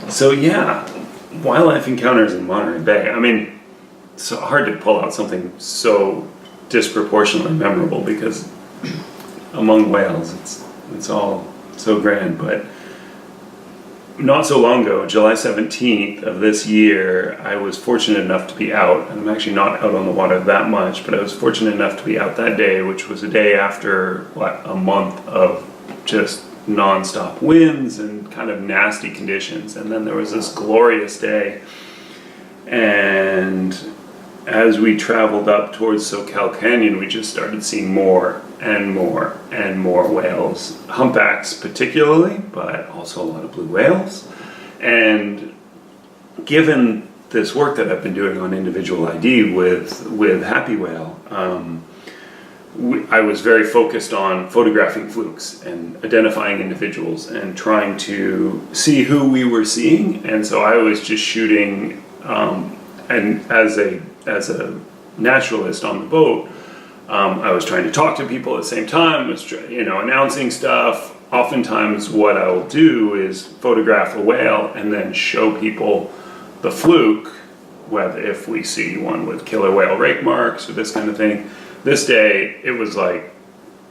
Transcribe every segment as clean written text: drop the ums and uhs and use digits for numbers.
So yeah, wildlife encounters in Monterey Bay. I mean, it's hard to pull out something so disproportionately memorable because among whales, it's all so grand. But not so long ago, July 17th of this year, I was fortunate enough to be out, and I'm actually not out on the water that much, but I was fortunate enough to be out that day, which was a day after, a month of just non-stop winds and kind of nasty conditions. And then there was this glorious day, and as we traveled up towards Soquel Canyon, we just started seeing more and more and more whales, humpbacks particularly, but also a lot of blue whales. And given this work that I've been doing on individual ID with Happy Whale, I was very focused on photographing flukes and identifying individuals and trying to see who we were seeing. And so I was just shooting, and as a naturalist on the boat, I was trying to talk to people at the same time, was announcing stuff. Oftentimes what I will do is photograph a whale and then show people the fluke, whether if we see one with killer whale rake marks or this kind of thing. This day, it was like,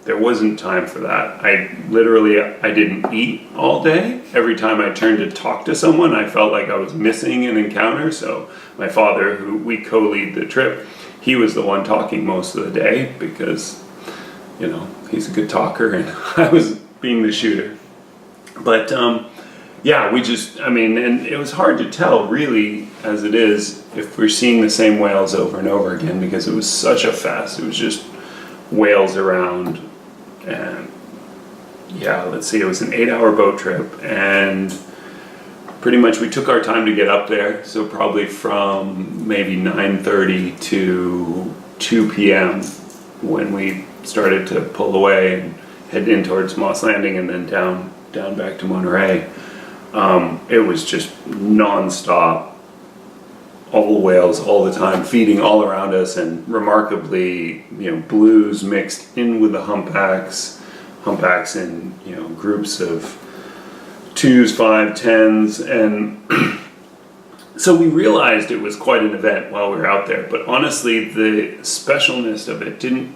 there wasn't time for that. I didn't eat all day. Every time I turned to talk to someone, I felt like I was missing an encounter. So my father, who we co-lead the trip, he was the one talking most of the day because, he's a good talker and I was being the shooter. But and it was hard to tell really as it is if we're seeing the same whales over and over again because it was such a fest. It was just whales around. And it was an 8-hour boat trip, and pretty much we took our time to get up there. So probably from maybe 9:30 to 2 p.m. when we started to pull away and head in towards Moss Landing and then down back to Monterey. It was just non-stop, all whales all the time, feeding all around us, and remarkably, blues mixed in with the humpbacks in, groups of 2s, 5, 10s, and so we realized it was quite an event while we were out there, but honestly, the specialness of it didn't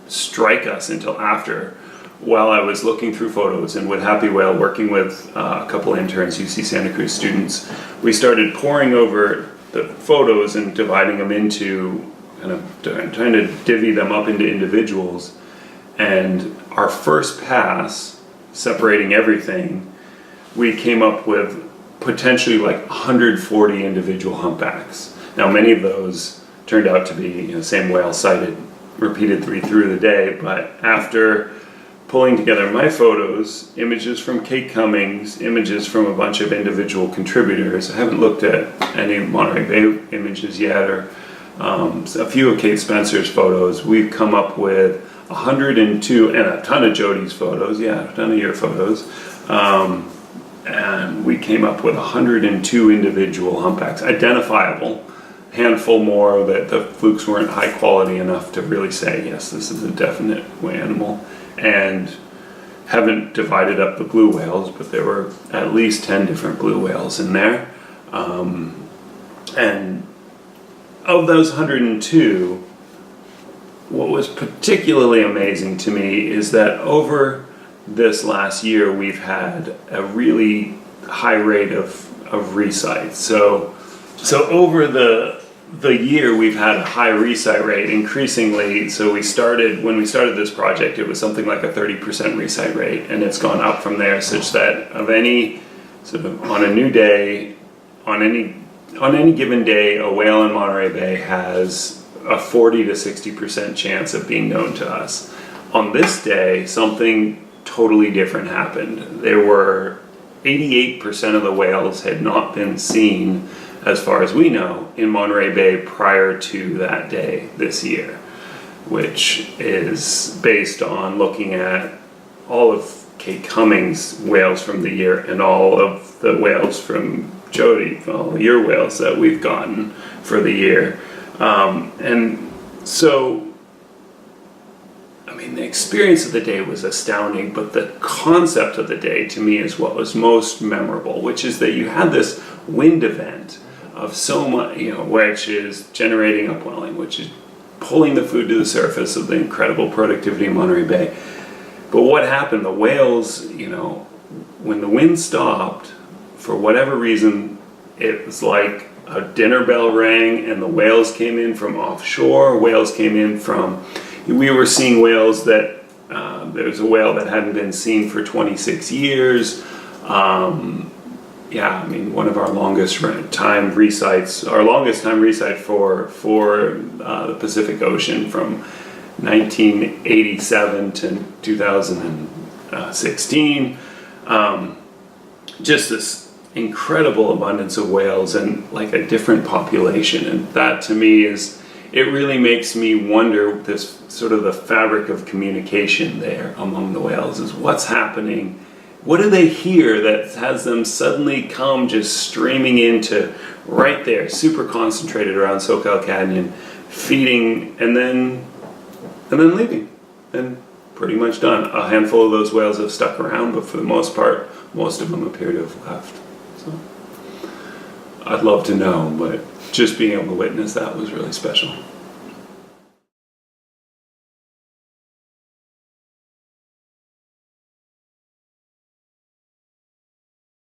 strike us until after, while I was looking through photos and with Happy Whale, working with a couple interns, UC Santa Cruz students, we started poring over the photos and dividing them into, kind of trying to divvy them up into individuals. And our first pass, separating everything, we came up with potentially like 140 individual humpbacks. Now many of those turned out to be same whale sighted repeatedly through the day, but after pulling together my photos, images from Kate Cummings, images from a bunch of individual contributors. I haven't looked at any Monterey Bay images yet, or a few of Kate Spencer's photos. We've come up with 102, and a ton of Jody's photos, a ton of your photos. And we came up with 102 individual humpbacks, identifiable. Handful more that the flukes weren't high quality enough to really say, yes, this is a definite animal. And haven't divided up the blue whales, but there were at least 10 different blue whales in there. And of those 102, what was particularly amazing to me is that over this last year, we've had a really high rate of resights. So over the year, we've had a high resight rate increasingly. So when we started this project, it was something like a 30% resight rate, and it's gone up from there, such that of any sort of on a new day, on any given day, a whale in Monterey Bay has a 40 to 60% chance of being known to us. On this day, something totally different happened. There were 88% of the whales had not been seen, as far as we know, in Monterey Bay prior to that day this year, which is based on looking at all of Kate Cummings' whales from the year and all of the whales from Jody, all your whales that we've gotten for the year. And so mean, the experience of the day was astounding, but the concept of the day to me is what was most memorable, which is that you had this wind event of so much, which is generating upwelling, which is pulling the food to the surface of the incredible productivity in Monterey Bay. But what happened? The whales, when the wind stopped, for whatever reason, it was like a dinner bell rang and the whales came in from offshore. Whales came in from, we were seeing whales that, there's a whale that hadn't been seen for 26 years. One of our longest time resites for the Pacific Ocean from 1987 to 2016. Just this incredible abundance of whales and like a different population, and that to me it really makes me wonder this sort of the fabric of communication there among the whales is what's happening. What do they hear that has them suddenly come just streaming into right there, super concentrated around SoCal Canyon, feeding and then leaving, and pretty much done. A handful of those whales have stuck around, but for the most part, most of them appear to have left. So I'd love to know, but just being able to witness that was really special.